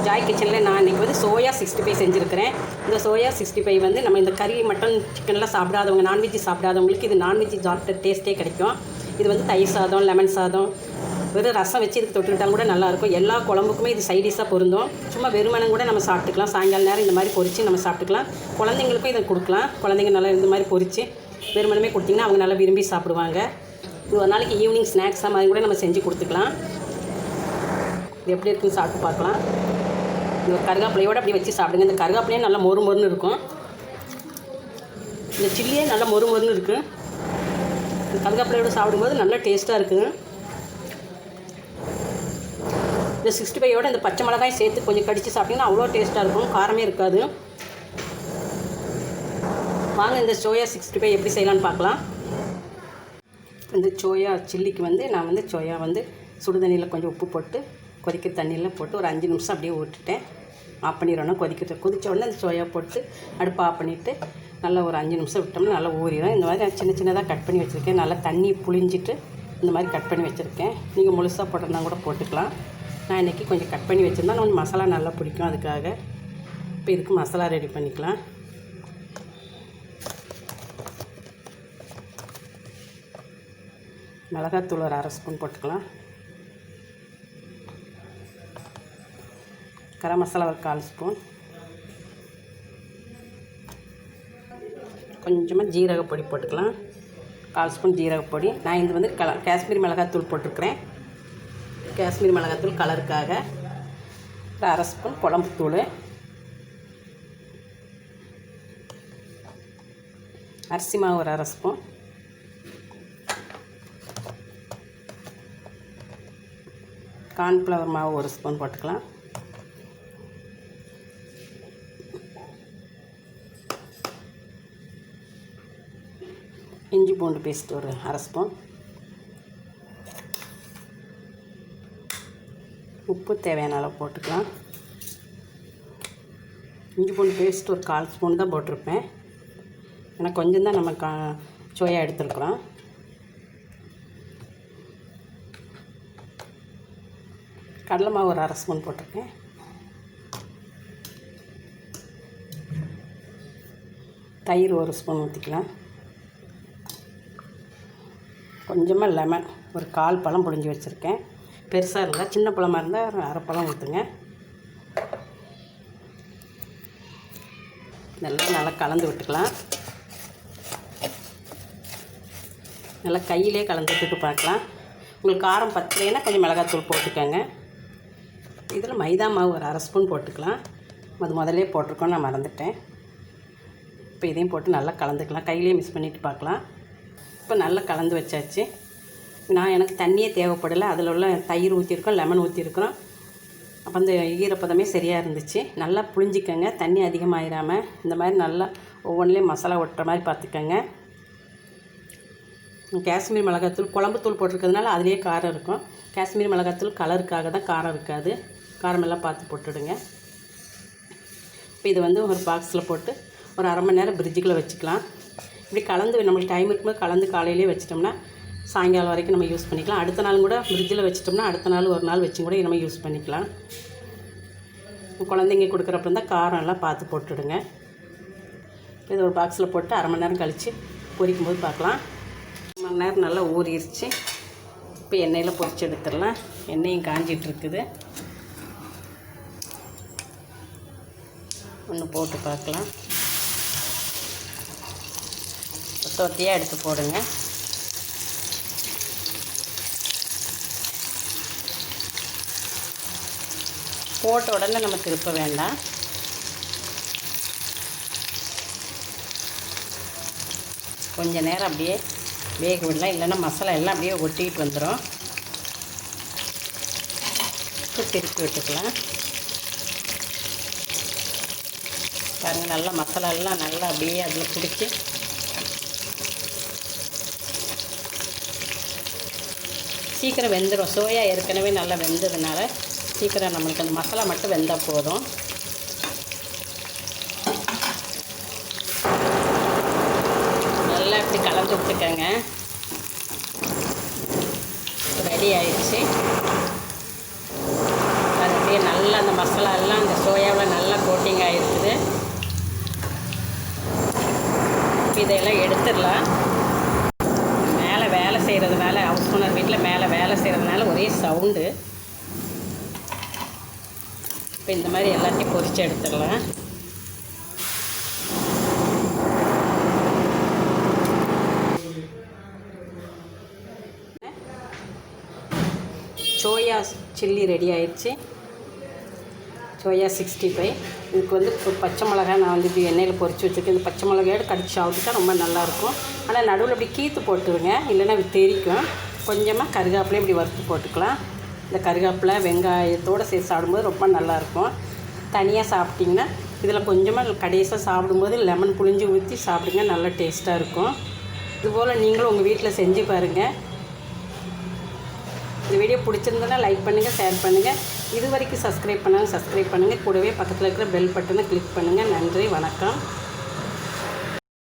Joy கிச்சனில் நான் இன்றைக்கி வந்து சோயா 65 செஞ்சுருக்கிறேன். இந்த சோயா 65 வந்து நம்ம இந்த கறி மட்டன் சிக்கன்லாம் சாப்பிடாதவங்க, நான்வெஜ் சாப்பிடாதவங்களுக்கு இது நான்வெஜ் சாப்பிட்ட டேஸ்ட்டே கிடைக்கும். இது வந்து தயிர் சாதம், லெமன் சாதம், வெறும் ரசம் வச்சு இதுக்கு தொட்டுக்கிட்டாலும் கூட நல்லாயிருக்கும். எல்லா குழம்புக்குமே இது சைடிஷாக பொருந்தும். சும்மா வெறுமனம் கூட நம்ம சாப்பிட்டுக்கலாம். சாயங்கால நேரம் இந்த மாதிரி பொரித்து நம்ம சாப்பிட்டுக்கலாம். குழந்தைங்களுக்கும் இதை கொடுக்கலாம். குழந்தைங்க நல்லா இந்த மாதிரி பொரித்து வெறுமனமே கொடுத்திங்கன்னா அவங்க நல்லா விரும்பி சாப்பிடுவாங்க. இது ஒரு நாளைக்கு ஈவினிங் ஸ்நாக்ஸாக மாதிரி கூட நம்ம செஞ்சு கொடுத்துக்கலாம். இது எப்படி இருக்குன்னு சாப்பிட்டு பார்க்கலாம். இந்த கருகாப்பிலையோடு அப்படி வச்சு சாப்பிடுங்க. இந்த கருகாப்பிலையே நல்லா மொறு மொறுன்னு இருக்கும். இந்த சில்லியே நல்லா மொறு மொறுன்னு இருக்குது. இந்த கருகாப்பிலையோடு சாப்பிடும்போது நல்லா டேஸ்ட்டாக இருக்குது. இந்த 65யோட இந்த பச்சை மிளகாய் சேர்த்து கொஞ்சம் கடித்து சாப்பிட்டிங்கன்னா அவ்வளோ டேஸ்ட்டாக இருக்கும். காரமே இருக்காது. வாங்க இந்த சோயா 65 எப்படி செய்யலான்னு பார்க்கலாம். இந்த சோயா சில்லிக்கு வந்து நான் வந்து சோயா வந்து சுடு தண்ணியில் கொஞ்சம் உப்பு போட்டு கொதிக்கிற தண்ணியில் போட்டு ஒரு 5 நிமிஷம் அப்படியே விட்டுட்டேன். ஆஃப் பண்ணிடணும். கொதித்த உடனே அந்த சோயா போட்டு அடுப்பு ஆஃப் பண்ணிவிட்டு நல்லா ஒரு 5 நிமிஷம் விட்டோம்னா நல்லா ஊறிடும். இந்த மாதிரி சின்ன சின்னதாக கட் பண்ணி வச்சுருக்கேன். நல்லா தண்ணி புழிஞ்சிட்டு இந்த மாதிரி கட் பண்ணி வச்சுருக்கேன். நீங்கள் முழுசாக போட்டோம்னா கூட போட்டுக்கலாம். நான் இன்றைக்கி கொஞ்சம் கட் பண்ணி வச்சுருந்தா கொஞ்சம் மசாலா நல்லா பிடிக்கும். அதுக்காக இப்போ இதுக்கு மசாலா ரெடி பண்ணிக்கலாம். மிளகாத்தூள் ஒரு 1/2 ஸ்பூன் போட்டுக்கலாம். கரம் மசாலா ஒரு 1/4 ஸ்பூன். கொஞ்சமாக ஜீரகப்பொடி போட்டுக்கலாம். 1/4 ஸ்பூன் ஜீரகப்பொடி. நான் இது வந்து காஷ்மீரி மிளகாத்தூள் போட்டிருக்கிறேன். காஷ்மீரி மிளகாத்தூள் கலருக்காக. ஒரு 1/2 ஸ்பூன் குழம்புத்தூள். அரிசி மாவு ஒரு 1/2 ஸ்பூன். கார்ன்ஃப்ளவர் மாவு 1 ஸ்பூன் போட்டுக்கலாம். இஞ்சி பூண்டு பேஸ்ட் ஒரு 1/2 ஸ்பூன். உப்பு தேவையான அளவு போட்டுக்கலாம். இஞ்சி பூண்டு பேஸ்ட் ஒரு 1/4 ஸ்பூன் தான் போட்டிருப்பேன். ஏன்னா கொஞ்சம் தான் நம்ம சோயா எடுத்துருக்குறோம். கடலை மாவு ஒரு 1/2 ஸ்பூன் போட்டிருக்கேன். தயிர் 1 ஸ்பூன் ஊற்றிக்கலாம். கொஞ்சமாக லெமன் ஒரு 1/4 பழம் புழிஞ்சு வச்சுருக்கேன். பெருசாக இருந்தால், சின்ன பழமாக இருந்தால் ஒரு 1/2 பழம் ஊற்றுங்க. நல்லா கலந்து விட்டுக்கலாம். நல்லா கையிலே கலந்து விட்டுட்டு பார்க்கலாம். உங்களுக்கு காரம் பத்தலைன்னா கொஞ்சம் மிளகாத்தூள் போட்டுக்கோங்க. இதில் மைதா மாவு ஒரு 1/2 ஸ்பூன் போட்டுக்கலாம். அது முதல்லே போட்டிருக்கோம், நான் மறந்துட்டேன். இப்போ இதையும் போட்டு நல்லா கலந்துக்கலாம். கையிலே மிக்ஸ் பண்ணிவிட்டு பார்க்கலாம். இப்போ நல்லா கலந்து வச்சாச்சு. எனக்கு தண்ணியே தேவைப்படலை. அதில் உள்ள தயிர் ஊற்றிருக்கோம், லெமன் ஊற்றிருக்கிறோம். அப்போ அந்த ஈரப்பதமே சரியாக இருந்துச்சு. நல்லா புழிஞ்சிக்கங்க. தண்ணி அதிகமாகிடாமல் இந்த மாதிரி நல்லா ஒவ்வொன்றிலையும் மசாலா ஒட்டுற மாதிரி பார்த்துக்கோங்க. காஷ்மீரி மிளகாத்தூள் குழம்புத்தூள் போட்டிருக்கிறதுனால அதிலே காரம் இருக்கும். காஷ்மீரி மிளகாத்தூள் கலருக்காக தான், காரம் இருக்காது. காரமெல்லாம் பார்த்து போட்டுடுங்க. இப்போ இது வந்து ஒரு பாக்ஸில் போட்டு ஒரு 1/2 மணி நேரம் ஃப்ரிட்ஜுக்குள்ளே வச்சுக்கலாம். இப்படி கலந்து நம்மளுக்கு டைம் இருக்கும்போது கலந்து காலையிலே வச்சிட்டோம்னா சாயங்காலம் வரைக்கும் நம்ம யூஸ் பண்ணிக்கலாம். அடுத்த நாள் கூட ஃப்ரிட்ஜில் வச்சிட்டோம்னா அடுத்த நாள் ஒரு நாள் வச்சு கூட நம்ம யூஸ் பண்ணிக்கலாம். குழந்தைங்க கொடுக்குறப்ப இருந்தால் காரம் எல்லாம் பார்த்து போட்டுடுங்க. இது ஒரு பாக்ஸில் போட்டு 1/2 மணி நேரம் கழித்து பொரிக்கும் போது பார்க்கலாம். 1 மணி நேரம் நல்லா ஊறிடுச்சு. இப்போ எண்ணெயில் பொரிச்சு எடுத்துடலாம். எண்ணெயும் காஞ்சிட்ருக்குது. ஒன்று போட்டு பார்க்கலாம். ஒத்தையாக எடுத்து போடுங்க. போட்ட உடனே நம்ம திருப்ப வேண்டாம். கொஞ்சம் நேரம் அப்படியே வேக விடலாம். இல்லைன்னா மசாலா எல்லாம் அப்படியே ஒட்டிக்கிட்டு வந்துடும். திருப்பி விட்டுக்கலாம். பாருங்கள், நல்லா மசாலா எல்லாம் நல்லா அப்படியே அதில் பிடிச்சி சீக்கிரம் வெந்துடும். சோயா ஏற்கனவே நல்லா வெந்ததுனால சீக்கிரம் நம்மளுக்கு அந்த மசாலா மட்டும் வெந்தால் போதும். நல்லா இப்படி கலந்து விட்டுக்கங்க. ரெடி ஆயிடுச்சு. அது பாருங்கள் நல்லா அந்த மசாலா எல்லாம் அந்த சோயாவில் நல்லா கோட்டிங் ஆகிருக்குது. இதையெல்லாம் எடுத்துடலாம். மேலே வேலை செய்கிறதுனால, ஹவுஸ் ஓனர் வீட்டில் மேலே வேலை செய்கிறதுனால ஒரே சவுண்டு. இப்போ இந்த மாதிரி எல்லாத்தையும் பொரித்து எடுத்துடலாம். சோயா சில்லி ரெடி ஆயிடுச்சு. சோயா 65. இதுக்கு வந்து இப்போ பச்சை மிளகா நான் வந்து இப்படி எண்ணெயில் பொரித்து வச்சுருக்கேன். இந்த பச்சை மிளகாயோடு கடிச்சு சாப்பிட்டுட்டா ரொம்ப நல்லாயிருக்கும். ஆனால் நடுவில் இப்படி கீத்து போட்டுருங்க, இல்லைன்னா அது தெரிக்கும். கொஞ்சமாக கருவேப்பிலையும் இப்படி வறுத்து போட்டுக்கலாம். இந்த கருவேப்பிலை வெங்காயத்தோடு சேர்த்து சாப்பிடும்போது ரொம்ப நல்லாயிருக்கும். தனியாக சாப்பிட்டிங்கன்னா இதில் கொஞ்சமாக கடைசியாக சாப்பிடும்போது லெமன் புழிஞ்சு ஊற்றி சாப்பிடுங்க, நல்லா டேஸ்ட்டாக இருக்கும். இதுபோல் நீங்களும் உங்கள் வீட்டில் செஞ்சு பாருங்கள். இந்த வீடியோ பிடிச்சிருந்ததுன்னா லைக் பண்ணுங்கள், ஷேர் பண்ணுங்கள். இது வரைக்கும் சப்ஸ்கிரைப் பண்ணுங்கள். கூடவே பக்கத்தில் இருக்கிற பெல் பட்டனை கிளிக் பண்ணுங்கள். நன்றி, வணக்கம்.